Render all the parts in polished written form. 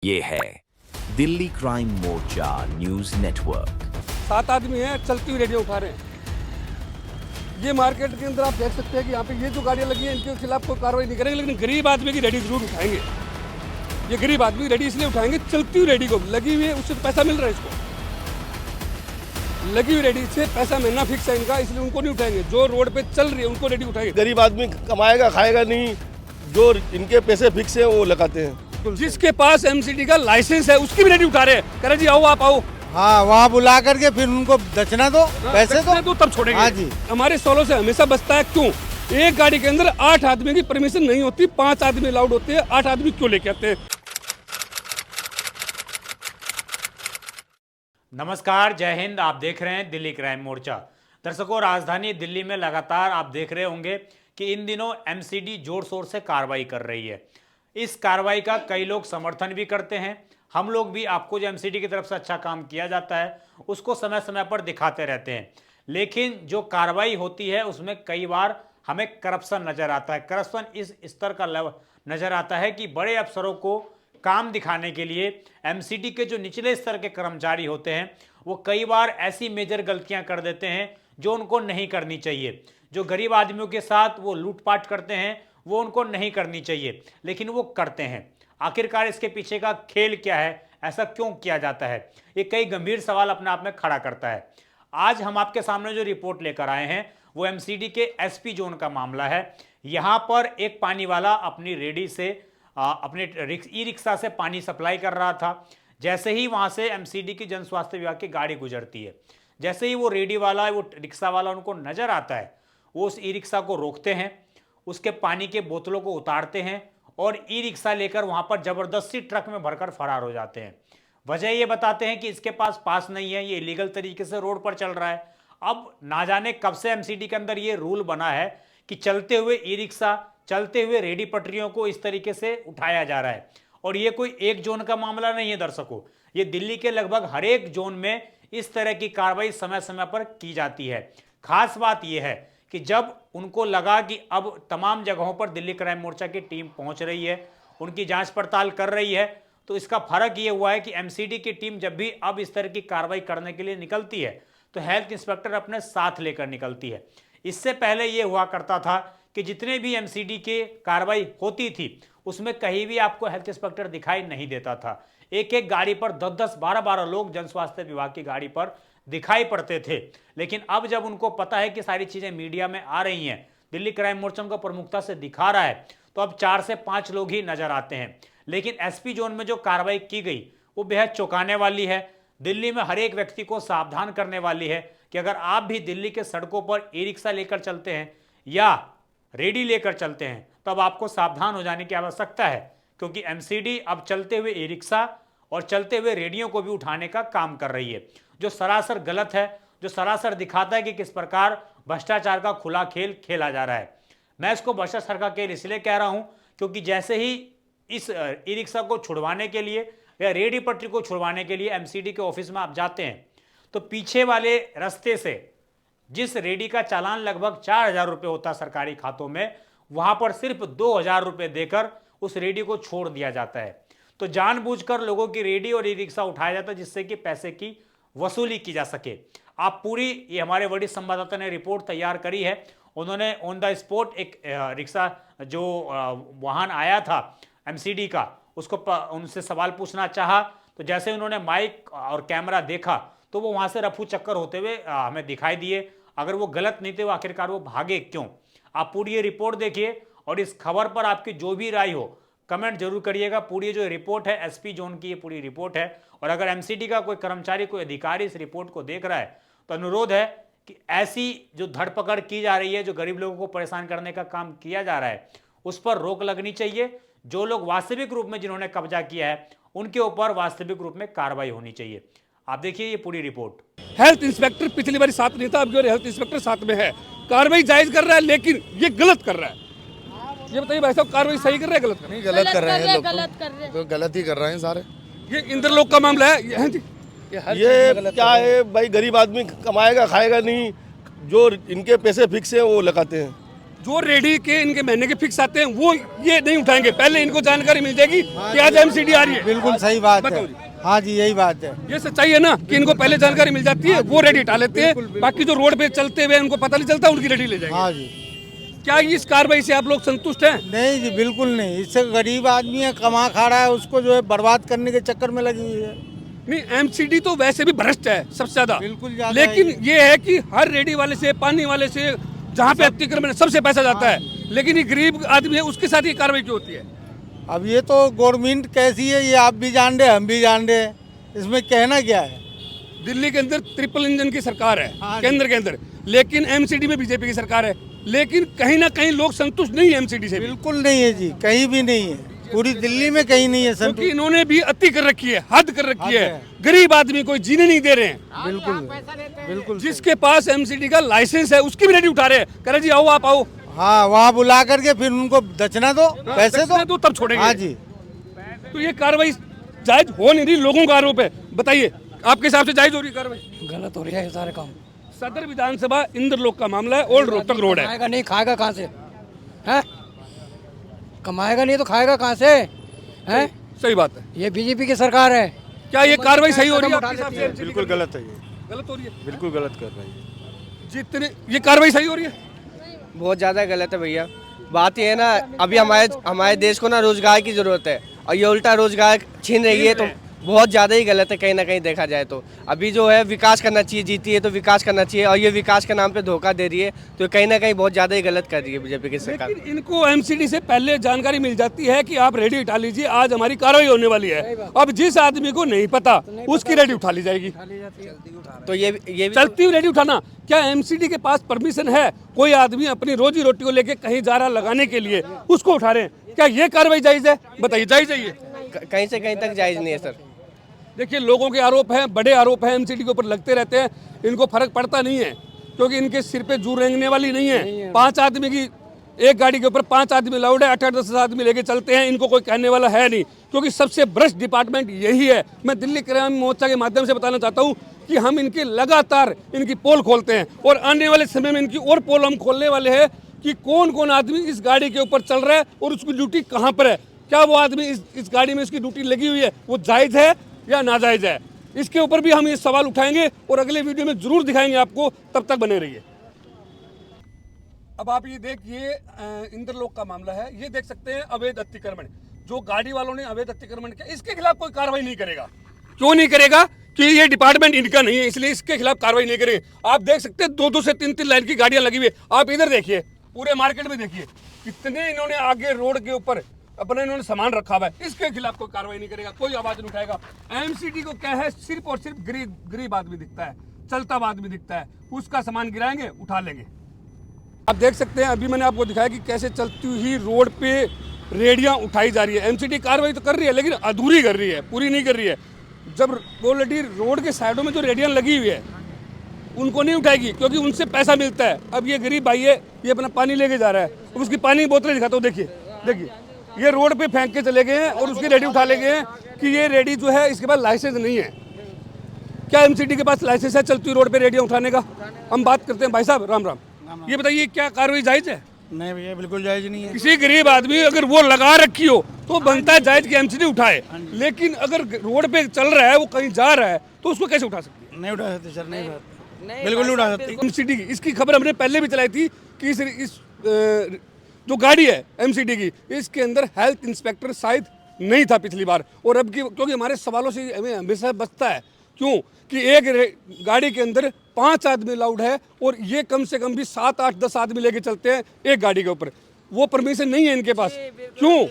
ये है दिल्ली क्राइम मोर्चा news network. 7 आदमी हैं, चलती हुई रेडियो उठा रहे हैं। ये मार्केट के अंदर आप देख सकते हैं कि यहाँ पे ये जो गाड़ियाँ लगी हैं इनके खिलाफ कोई कार्रवाई नहीं करेंगे, लेकिन गरीब आदमी की रेडी जरूर उठाएंगे। ये गरीब आदमी रेडी इसलिए उठाएंगे, चलती हुई रेडी को लगी हुई है, उससे तो पैसा मिल रहा है इसको। लगी हुई रेडी से पैसा मिलना फिक्स है इनका, इसलिए उनको नहीं उठाएंगे। जो रोड पे चल रही है उनको रेडी उठाएंगे। गरीब आदमी कमाएगा खाएगा नहीं, जो इनके पैसे फिक्स है वो लगाते हैं। जिसके पास एमसीडी का लाइसेंस है उसकी भी रेडी उठा रहे हैं। कह रहे जी आओ, आप आओ। हाँ, वहाँ बुला करके फिर उनको दक्षिणा दो, पैसे दो, तब छोड़ेंगे। हाँ जी। हमारे सोलों से हमेशा बचता है। क्यों? एक गाड़ी के अंदर 8 आदमी की परमिशन नहीं होती, 5 आदमी अलाउड होते हैं। 8 आदमी क्यों लेके आते हैं? नमस्कार, जय हिंद। आप देख रहे हैं दिल्ली क्राइम मोर्चा। दर्शकों, राजधानी दिल्ली में लगातार आप देख रहे होंगे कि इन दिनों एमसीडी जोर शोर से कार्रवाई कर रही है। इस कार्रवाई का कई लोग समर्थन भी करते हैं। हम लोग भी आपको जो एमसीडी की तरफ से अच्छा काम किया जाता है उसको समय समय पर दिखाते रहते हैं, लेकिन जो कार्रवाई होती है उसमें कई बार हमें करप्शन नजर आता है। करप्शन इस स्तर का नजर आता है कि बड़े अफसरों को काम दिखाने के लिए एमसीडी के जो निचले स्तर के कर्मचारी होते हैं वो कई बार ऐसी मेजर गलतियां कर देते हैं जो उनको नहीं करनी चाहिए। जो गरीब आदमियों के साथ वो लूटपाट करते हैं वो उनको नहीं करनी चाहिए, लेकिन वो करते हैं। आखिरकार इसके पीछे का खेल क्या है? ऐसा क्यों किया जाता है? ये कई गंभीर सवाल अपने आप में खड़ा करता है। आज हम आपके सामने जो रिपोर्ट लेकर आए हैं वो एमसीडी के एसपी जोन का मामला है। यहाँ पर एक पानी वाला अपनी रेडी से अपने ई रिक्शा से पानी सप्लाई कर रहा था। जैसे ही वहाँ से एमसीडी की जन स्वास्थ्य विभाग की गाड़ी गुजरती है, जैसे ही वो रेडी वाला, वो रिक्शा वाला उनको नजर आता है, वो उस ई रिक्शा को रोकते हैं, उसके पानी के बोतलों को उतारते हैं और ई रिक्शा लेकर वहाँ पर जबरदस्ती ट्रक में भरकर फरार हो जाते हैं। वजह ये बताते हैं कि इसके पास नहीं है, ये इलीगल तरीके से रोड पर चल रहा है। अब ना जाने कब से एमसीडी के अंदर ये रूल बना है कि चलते हुए ई रिक्शा, चलते हुए रेडी पटरियों को इस तरीके से उठाया जा रहा है। और ये कोई एक जोन का मामला नहीं है दर्शकों, ये दिल्ली के लगभग हर एक जोन में इस तरह की कार्रवाई समय समय पर की जाती है। खास बात यह है कि जब उनको लगा कि अब तमाम जगहों पर दिल्ली क्राइम मोर्चा की टीम पहुंच रही है, उनकी जांच पड़ताल कर रही है, तो इसका फर्क ये हुआ है कि एमसीडी की टीम जब भी अब इस तरह की कार्रवाई करने के लिए निकलती है तो हेल्थ इंस्पेक्टर अपने साथ लेकर निकलती है। इससे पहले ये हुआ करता था कि जितने भी एमसीडी की कार्रवाई होती थी उसमें कहीं भी आपको हेल्थ इंस्पेक्टर दिखाई नहीं देता था। एक एक गाड़ी पर 10-10, 12-12 लोग जन स्वास्थ्य विभाग की गाड़ी पर दिखाई पड़ते थे। लेकिन अब जब उनको पता है कि सारी चीजें मीडिया में आ रही हैं, दिल्ली क्राइम मोर्चा को प्रमुखता से दिखा रहा है, तो अब 4 से 5 लोग ही नजर आते हैं। लेकिन एसपी जोन में जो कार्रवाई की गई वो बेहद चौंकाने वाली है। दिल्ली में हर एक व्यक्ति को सावधान करने वाली है कि अगर आप भी दिल्ली के सड़कों पर ई रिक्शा लेकर चलते हैं या रेडी लेकर चलते हैं तब आपको सावधान हो जाने की आवश्यकता है, क्योंकि एमसीडी अब चलते हुए ई रिक्शा और चलते हुए रेडियो को भी उठाने का काम कर रही है, जो सरासर गलत है, जो सरासर दिखाता है कि किस प्रकार भ्रष्टाचार का खुला खेल खेला जा रहा है। मैं इसको भ्रष्टाचार का खेल इसलिए कह रहा हूं क्योंकि जैसे ही इस ई रिक्शा को छुड़वाने के लिए या रेडी पटरी को छुड़वाने के लिए एमसीडी के ऑफिस में आप जाते हैं तो पीछे वाले रास्ते से जिस रेडी का चालान लगभग 4,000 रुपये होता सरकारी खातों में, वहां पर सिर्फ 2,000 रुपये देकर उस रेडी को छोड़ दिया जाता है। तो जानबूझकर लोगों की रेडी और ई रिक्शा उठाया जाता है जिससे कि पैसे की वसूली की जा सके। आप पूरी, ये हमारे वरिष्ठ संवाददाता ने रिपोर्ट तैयार करी है। उन्होंने ऑन द स्पॉट एक रिक्शा जो वाहन आया था एमसीडी का, उसको उनसे सवाल पूछना चाहा, तो जैसे उन्होंने माइक और कैमरा देखा तो वो वहां से रफू चक्कर होते हुए हमें दिखाई दिए। अगर वो गलत नहीं थे वो आखिरकार वो भागे क्यों? आप पूरी ये रिपोर्ट देखिए और इस खबर पर आपकी जो भी राय हो कमेंट जरूर करिएगा। पूरी जो रिपोर्ट है एसपी जोन की, ये पूरी रिपोर्ट है। और अगर एमसीडी का कोई कर्मचारी, कोई अधिकारी इस रिपोर्ट को देख रहा है तो अनुरोध है कि ऐसी जो धरपकड़ की जा रही है, जो गरीब लोगों को परेशान करने का काम किया जा रहा है, उस पर रोक लगनी चाहिए। जो लोग वास्तविक रूप में जिन्होंने कब्जा किया है उनके ऊपर वास्तविक रूप में कार्रवाई होनी चाहिए। आप देखिए ये पूरी रिपोर्ट। हेल्थ इंस्पेक्टर पिछली बार साथ नहीं था, अब जो हेल्थ इंस्पेक्टर साथ में है, कार्रवाई जायज कर रहा है, लेकिन ये गलत कर रहा है। ये बताइए भाई साहब, कार्रवाई सही कर रहे हैं गलत कर रहे हैं? नहीं, गलत कर रहे हैं लोग, गलत कर रहे हैं, तो गलत ही कर रहे हैं सारे। ये इंद्रलोक का मामला है जी। ये क्या है भाई, गरीब आदमी कमाएगा खाएगा नहीं, जो इनके पैसे फिक्स है वो लगाते हैं। जो रेडी के इनके महीने के फिक्स आते हैं वो ये नहीं उठाएंगे, पहले इनको जानकारी मिल जाएगी कि आज एमसीडी आ रही है। बिल्कुल सही बात बताओ है। जी। हाँ जी, यही बात है। ये सच्चाई है ना कि इनको पहले जानकारी मिल जाती है, वो रेडी उठा लेते हैं, बाकी जो रोड पे चलते हुए उनको पता नहीं चलता, उनकी रेडी ले जाएंगे। हाँ जी। क्या इस कार्रवाई से आप लोग संतुष्ट हैं? नहीं जी, बिल्कुल नहीं। इससे गरीब आदमी है, कमा खा रहा है, उसको जो है बर्बाद करने के चक्कर में लगी हुई है। नहीं, एमसीडी तो वैसे भी भ्रष्ट है सबसे ज्यादा, बिल्कुल ज्यादा लेकिन है। ये है कि हर रेडी वाले से, पानी वाले से, जहाँ पे अतिक्रमण सबसे पैसा जाता है, लेकिन ये गरीब आदमी है उसके साथ ये कार्रवाई क्यों होती है? अब ये तो गवर्नमेंट कैसी है ये आप भी जान रहे, हम भी जान रहे, इसमें कहना क्या है। दिल्ली के अंदर ट्रिपल इंजन की सरकार है, हाँ केंद्र के अंदर, लेकिन एमसीडी में बीजेपी की सरकार है, लेकिन कहीं ना कहीं लोग संतुष्ट नहीं है एमसीडी से भी। बिल्कुल नहीं है जी, कहीं भी नहीं है, पूरी दिल्ली में कहीं नहीं है सर। क्योंकि इन्होंने भी अति कर रखी है, हद कर रखी हद है, है। गरीब आदमी को जीने नहीं दे रहे हैं। बिल्कुल बिल्कुल। जिसके पास एमसीडी का लाइसेंस है उसकी भी रेडी उठा रहे हैं, कह रहे जी आओ आप आओ, हाँ, वहाँ बुला करके फिर उनको दक्षिणा दो, पैसे दो, तब छोड़ेंगे। हाँ जी। तो ये कार्रवाई जायज हो नहीं रही, लोगों का आरोप है। बताइए आपके हिसाब से जायज हो रही कार्रवाई? गलत हो रही है ये सारे काम। सदर विधानसभा इंद्रलोक का मामला है, ओल्ड रोहतक रोड है। खाएगा नहीं, खाएगा कहाँ से? हैं? कमाएगा नहीं तो खाएगा कहाँ से? हैं? सही बात है। ये बीजेपी की सरकार है। क्या ये कार्रवाई सही हो रही है आपके हिसाब से? बिल्कुल गलत है, ये गलत हो रही है। बिल्कुल गलत कर रही है। जितने ये कार्रवाई सही हो रही है? बहुत ज़्यादा गलत है भैया। बात ये है ना, अभी हमारे देश को ना रोजगार की ज़रूरत है और ये उल्टा रोजगार छीन रही है, तो बहुत ज़्यादा ही गलत है कहीं ना कहीं देखा जाए तो। अभी जो है विकास करना चाहिए, जीती है तो विकास करना चाहिए, और ये विकास के नाम पे धोखा दे रही है, तो कहीं ना कहीं बहुत ज़्यादा ही गलत कर रही है बीजेपी की सरकार। लेकिन इनको एमसीडी से पहले जानकारी मिल जाती है कि आप रेडी उठा लीजिए, आज हमारी कार्रवाई होने वाली है। अब जिस आदमी को नहीं पता उसकी रेडी उठा ली जाएगी। तो ये भी चलती हुई रेडी उठाना, क्या एमसीडी के पास परमिशन है? कोई आदमी अपनी रोजी रोटी को लेके कहीं जा रहा लगाने के लिए, उसको उठा रहे हैं, क्या ये कार्रवाई जायज है? बताइए, जायज है ये? कहीं से कहीं तक जायज़ नहीं है सर। देखिए, लोगों के आरोप हैं, बड़े आरोप हैं, एमसीडी के ऊपर लगते रहते हैं, इनको फर्क पड़ता नहीं है, क्योंकि इनके सिर पे जू रेंगने वाली नहीं है। 5 आदमी की एक गाड़ी के ऊपर 5 आदमी लाउड है, 8-10 आदमी लेके चलते हैं, इनको कोई कहने वाला है नहीं, क्योंकि सबसे भ्रष्ट डिपार्टमेंट यही है। मैं दिल्ली क्राइम मोर्चा के माध्यम से बताना चाहता हूँ कि हम इनके लगातार इनकी पोल खोलते हैं, और आने वाले समय में इनकी और पोल हम खोलने वाले हैं कि कौन कौन आदमी इस गाड़ी के ऊपर चल रहा है और उसकी ड्यूटी कहाँ पर है। क्या वो आदमी इस गाड़ी में उसकी ड्यूटी लगी हुई है, वो जायज़ है या नाजायज़ है? इसके ऊपर भी हम ये सवाल उठाएंगे और अगले वीडियो में जरूर दिखाएंगे आपको, तब तक बने रहिए। अब आप ये देखिए, इंद्रलोक का मामला है, ये देख सकते हैं अवैध अतिक्रमण, जो गाड़ी वालों ने अवैध अतिक्रमण किया, इसके खिलाफ कोई कार्रवाई नहीं करेगा। क्यों नहीं करेगा? कि ये डिपार्टमेंट इनका नहीं है, इसलिए इसके खिलाफ कार्रवाई नहीं करेंगे। आप देख सकते हैं 2-2 से 3-3 लाइन की गाड़ियां लगी हुई है। आप इधर देखिए, पूरे मार्केट में देखिए कितने इन्होंने आगे रोड के ऊपर अपने इन्होंने सामान रखा हुआ है, इसके खिलाफ कोई कार्रवाई नहीं करेगा, कोई आवाज नहीं उठाएगा। एमसीडी को क्या है, सिर्फ और सिर्फ गरीब आदमी दिखता है, चलता हुआ आदमी दिखता है, उसका सामान गिराएंगे, उठा लेंगे। आप देख सकते हैं, अभी मैंने आपको दिखाया कि कैसे चलती हुई रोड पे रेडियां उठाई जा रही है। एमसीडी कार्रवाई तो कर रही है, लेकिन अधूरी कर रही है, पूरी नहीं कर रही है। जब ऑलरेडी रोड के साइडों में जो रेडियां लगी हुई है उनको नहीं उठाएगी, क्योंकि उनसे पैसा मिलता है। अब ये गरीब भाई है, ये अपना पानी लेके जा रहा है, अब उसकी पानी की बोतलें दिखाता हूँ। देखिए देखिए, ये रोड पे फेंक के चले गए हैं और उसकी रेडी उठा ले गए हैं कि ये रेडी जो है इसके पास लाइसेंस नहीं है। क्या एमसीडी के पास लाइसेंस है चलती रोड पे रेडियां उठाने का? हम बात करते हैं। भाई साहब राम राम, ये बताइए क्या कार्रवाई जायज है? नहीं भैया, बिल्कुल जायज नहीं है। किसी गरीब आदमी अगर वो लगा रखी हो तो बनता है जायज की एमसीडी उठाए, लेकिन अगर रोड पे चल रहा है, वो कहीं जा रहा है, तो उसको कैसे उठा सकते हैं? नहीं उठा सकते सर, नहीं उठा, बिल्कुल नहीं उठा सकते। एमसीडी की इसकी खबर हमने पहले भी चलाई थी कि इस जो गाड़ी है एमसीडी की, इसके अंदर हेल्थ इंस्पेक्टर शायद नहीं था पिछली बार, और अब की, क्योंकि हमारे सवालों से हमें हमेशा बचता है, क्यों कि एक गाड़ी के अंदर 5 आदमी अलाउड है, और ये कम से कम भी 7-8-10 आदमी लेके चलते हैं एक गाड़ी के ऊपर। वो परमिशन नहीं है इनके पास। क्यों,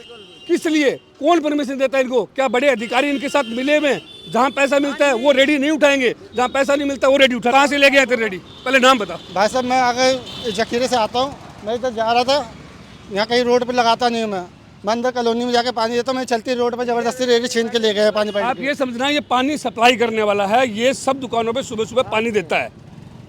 किस लिए, कौन परमिशन देता है इनको? क्या बड़े अधिकारी इनके साथ मिले हुए हैं? जहाँ पैसा मिलता है वो रेडी नहीं उठाएंगे, जहाँ पैसा नहीं मिलता वो रेडी उठा। कहाँ से ले गए थे रेडी? पहले नाम बता। भाई साहब, मैं आगे जखीरे से आता हूँ, मैं इधर जा रहा था, यहाँ कहीं रोड पे लगाता नहीं हूँ मैं अंदर कॉलोनी में जाके पानी देता हूँ। मैं चलती रोड पे जबरदस्ती रेडी छीन के ले गए पानी। आप ये समझना, ये पानी सप्लाई करने वाला है, ये सब दुकानों पे सुबह सुबह पानी देता है,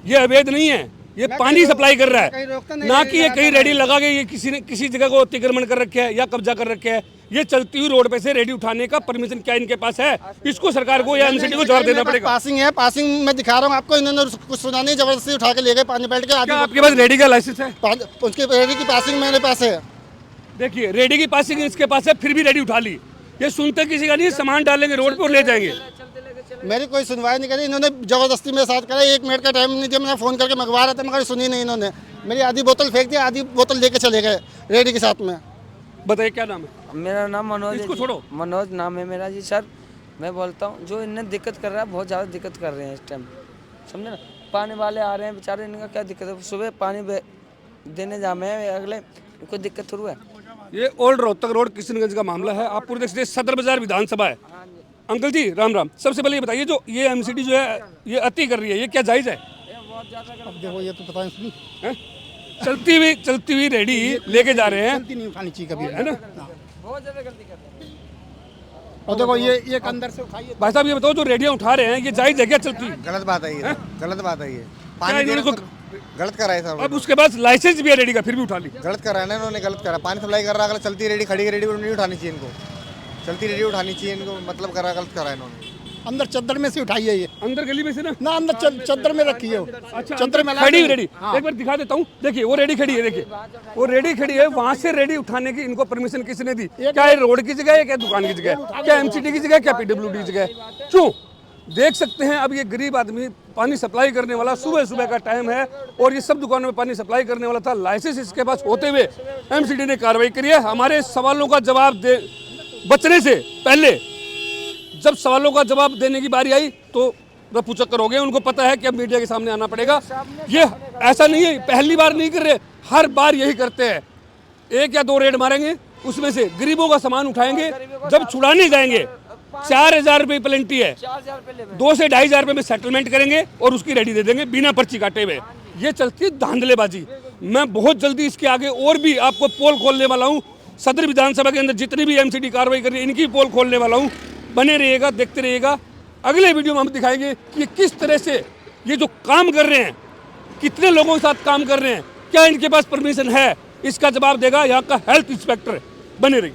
ये अवैध नहीं है, ये पानी सप्लाई कर रहा है, ना कि ये कहीं रेडी लगा के ये किसी ने किसी जगह को अतिक्रमण कर रखे है या कब्जा कर रखे है ये चलती हुई रोड पे से रेडी उठाने का परमिशन क्या इनके पास है? इसको सरकार को या एमसीडी को जवाब देना पड़ेगा। पासिंग है, पासिंग में दिखा रहा हूँ आपको, इन्होंने कुछ सुना नहीं, जबरदस्ती उठा के ले गए पानी बैठ के। क्या आपके पास रेडी का लाइसेंस है? उसकी रेडी की पासिंग मेरे पास है। देखिए रेडी की पासिंग इसके पास है, फिर भी रेडी उठा ली। ये सुनते किसी का नहीं, सामान डालेंगे रोड पे और ले जाएंगे। मेरी कोई सुनवाई नहीं करी, इन्होंने जबरदस्ती मेरे साथ करा। 1 मिनट का टाइम नहीं दिया, मैंने फ़ोन करके मंगवा रहा था मगर सुनी नहीं इन्होंने। मेरी आधी बोतल फेंक दी, आधी बोतल लेके चले गए रेडी के साथ में। बताइए क्या नाम है? मेरा नाम मनोज है इसको जी। छोड़ो। मनोज नाम है मेरा जी। सर मैं बोलता हूँ जो इन्हें दिक्कत कर रहा है, बहुत ज़्यादा दिक्कत कर रहे हैं इस टाइम, समझे ना। पानी वाले आ रहे हैं बेचारे, इनका क्या दिक्कत है? सुबह पानी देने जामे हैं, अगले कोई दिक्कत थोड़ी है। ये ओल्ड रोहतक रोड किशनगंज का मामला है। आप पूरे देख सकते सदर बाजार विधानसभा है। अंकल जी राम राम। सबसे पहले ये बताइए, जो ये एमसीडी जो है ये अति कर रही है, ये क्या जायज़ है? अब देखो ये तो पता नहीं, चलती हुई रेडी लेके जा रहे हैं, नहीं उठानी चाहिए कभी, है ना? बहुत ज़्यादा गलती कर रहे हैं। और देखो ये अंदर से उठाइए। भाई साहब ये बताओ, जो रेडियाँ उठा रहे हैं ये जायज़ है क्या चलती हुई? गलत बात है ये, गलत बात है ये। क्या पानी इन्होंने देने तो- को गलत करा है सर। अब उसके पास लाइसेंस भी है रेडी का, फिर भी उठा ली। गलत करा है ना इन्होंने, गलत करा। पानी सप्लाई कर रहा है, अगर चलती रेडी खड़ी रेडी नहीं उठानी चाहिए इनको, चलती रेडी उठानी चाहिए इनको, मतलब करा गलत करा है इन्होंने। अंदर चद्दर में से उठाइए ये, अंदर गली में से ना अंदर चद्दर में रखी है। अच्छा, चद्दर में खड़ी रेडी। एक बार दिखा देता हूँ। देखिए वो रेडी खड़ी है, देखिए वो रेडी खड़ी है। वहां से रेडी उठाने की इनको परमिशन किसने दी? क्या ये रोड की जगह है, क्या दुकान की जगह है, क्या एमसीडी की जगह है, क्या पीडब्ल्यूडी की जगह है? क्यों? देख सकते हैं अब ये गरीब आदमी पानी सप्लाई करने वाला, सुबह सुबह का टाइम है और ये सब दुकानों में पानी सप्लाई करने वाला था। लाइसेंस इसके पास होते हुए एमसीडी ने कार्रवाई करी है। हमारे सवालों का जवाब बचने से पहले जब सवालों का जवाब देने की बारी आई तो रफू चक्कर हो गए। उनको पता है कि अब मीडिया के सामने आना पड़ेगा। ये ऐसा नहीं है, पहली बार नहीं कर रहे, हर बार यही करते हैं। 1 या 2 रेड मारेंगे, उसमें से गरीबों का सामान उठाएंगे। जब छुड़ाने जाएंगे 4000 रुपये पेनल्टी है, 2 से 2500 रुपये में सेटलमेंट करेंगे और उसकी रेडी दे देंगे बिना पर्ची काटे हुए। ये चलती है धांधलेबाजी। मैं बहुत जल्दी इसके आगे और भी आपको पोल खोलने वाला हूँ। सदर विधानसभा के अंदर जितनी भी एमसीडी कार्रवाई कर रही है इनकी पोल खोलने वाला हूँ। बने रहिएगा, देखते रहिएगा। अगले वीडियो में हम दिखाएंगे कि किस तरह से ये जो काम कर रहे हैं, कितने लोगों के साथ काम कर रहे हैं, क्या इनके पास परमिशन है, इसका जवाब देगा यहाँ का हेल्थ इंस्पेक्टर। बने रहिए।